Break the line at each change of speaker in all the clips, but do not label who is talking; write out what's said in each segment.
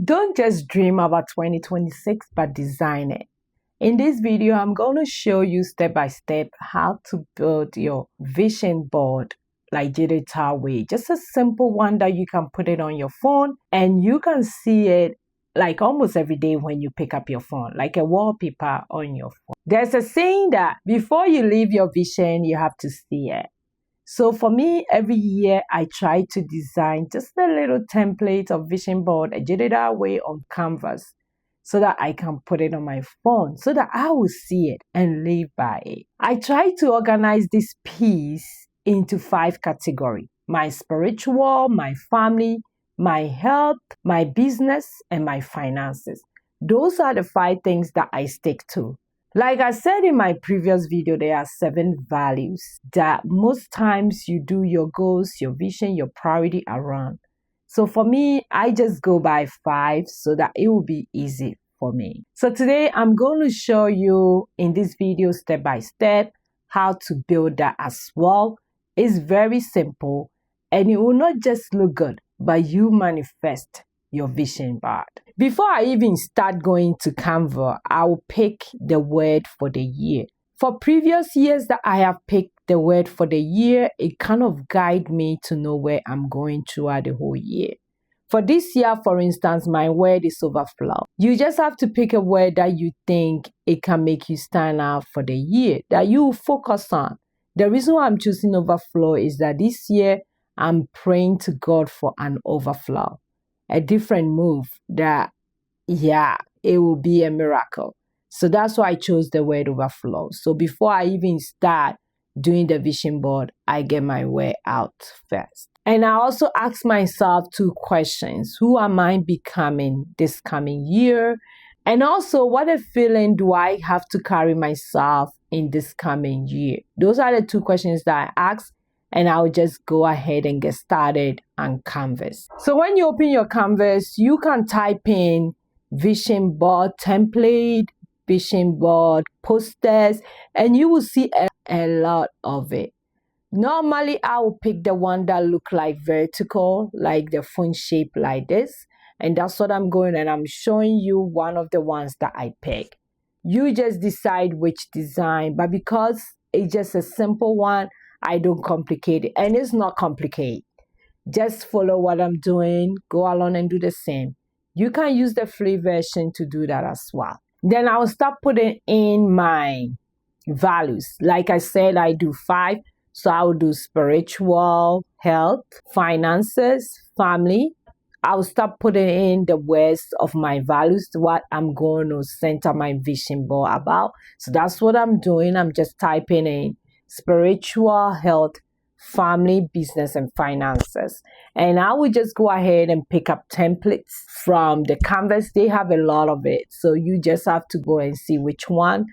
Don't just dream about 2026, but design it. In this video, I'm going to show you step by step how to build your vision board like digital way. Just a simple one that you can put it on your phone and you can see it like almost every day when you pick up your phone, like a wallpaper on your phone. There's a saying that before you leave your vision, you have to see it. So for me, every year I try to design just a little template of vision board, a digital way on Canvas, so that I can put it on my phone, so that I will see it and live by it. I try to organize this piece into 5 categories: my spiritual, my family, my health, my business, and my finances. Those are the 5 things that I stick to. Like I said in my previous video, there are 7 values that most times you do your goals, your vision, your priority around. So for me, I just go by 5 so that it will be easy for me. So today I'm going to show you in this video step by step how to build that as well. It's very simple and it will not just look good, but you manifest your vision board. Before I even start going to Canva, I'll pick the word for the year. For previous years that I have picked the word for the year, it kind of guides me to know where I'm going throughout the whole year. For this year, for instance, my word is overflow. You just have to pick a word that you think it can make you stand out for the year, that you focus on. The reason why I'm choosing overflow is that this year, I'm praying to God for an overflow. A different move that, it will be a miracle. So that's why I chose the word overflow. So before I even start doing the vision board, I get my word out first. And I also ask myself 2 questions. Who am I becoming this coming year? And also, what a feeling do I have to carry myself in this coming year? Those are the 2 questions that I ask. And I'll just go ahead and get started on Canvas. So when you open your Canvas, you can type in vision board template, vision board posters, and you will see a lot of it. Normally, I will pick the one that look like vertical, like the phone shape like this. And that's what I'm going, and I'm showing you one of the ones that I pick. You just decide which design, but because it's just a simple one, I don't complicate it, and it's not complicated. Just follow what I'm doing, go along and do the same. You can use the free version to do that as well. Then I'll start putting in my values. Like I said, I do 5. So I'll do spiritual, health, finances, family. I'll start putting in the words of my values, what I'm going to center my vision board about. So that's what I'm doing. I'm just typing in spiritual, health, family, business, and finances. And I will just go ahead and pick up templates from the Canvas. They have a lot of it. So you just have to go and see which one.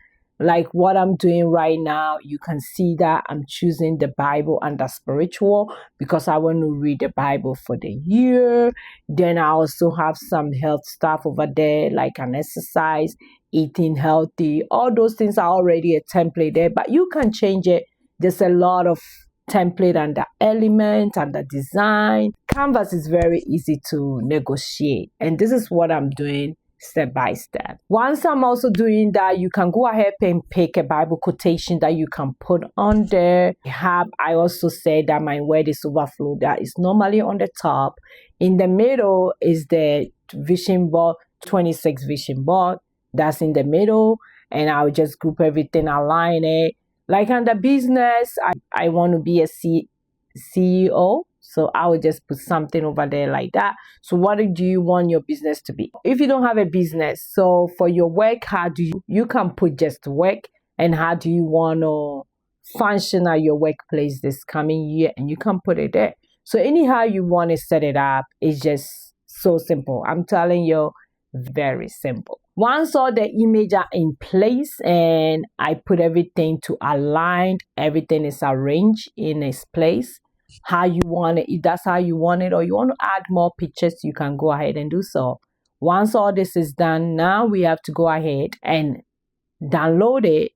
Like what I'm doing right now, you can see that I'm choosing the Bible under spiritual because I want to read the Bible for the year. Then I also have some health stuff over there, like an exercise, eating healthy. All those things are already a template there, but you can change it. There's a lot of template under element, under design. Canvas is very easy to negotiate. And this is what I'm doing step by step. Once I'm also doing that, you can go ahead and pick a Bible quotation that you can put on there. I also said that my word is overflow. That is normally on the top. In the middle is the vision board, 26 vision board. That's in the middle. And I'll just group everything, align it. Like under business, I want to be a CEO. So I will just put something over there like that. So what do you want your business to be? If you don't have a business, so for your work, how do you can put just work, and how do you want to function at your workplace this coming year, and you can put it there. So anyhow you want to set it up, it's just so simple. I'm telling you, very simple. Once all the images are in place and I put everything to align, everything is arranged in its place, how you want it, if that's how you want it, or you want to add more pictures, you can go ahead and do so. Once all this is done, now we have to go ahead and download it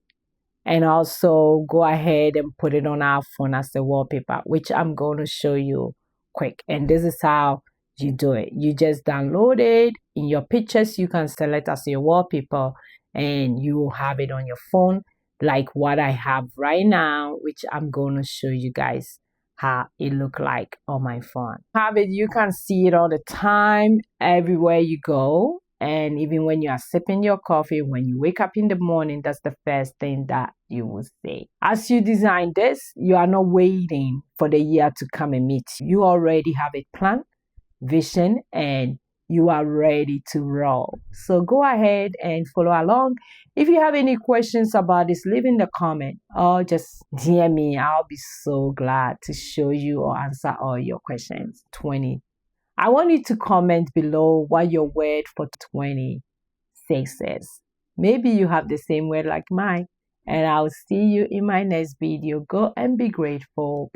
and also go ahead and put it on our phone as a wallpaper, which I'm going to show you quick. And this is how you do it. You just download it. In your pictures, you can select as your wallpaper and you will have it on your phone like what I have right now, which I'm going to show you guys how it look like on my phone. Have it, you can see it all the time, everywhere you go. And even when you are sipping your coffee, when you wake up in the morning, that's the first thing that you will see. As you design this, you are not waiting for the year to come and meet you. You already have a plan, vision, and you are ready to roll. So go ahead and follow along. If you have any questions about this, leave in the comment or just DM me. I'll be so glad to show you or answer all your questions. 20. I want you to comment below what your word for 26 is. Maybe you have the same word like mine. And I'll see you in my next video. Go and be grateful.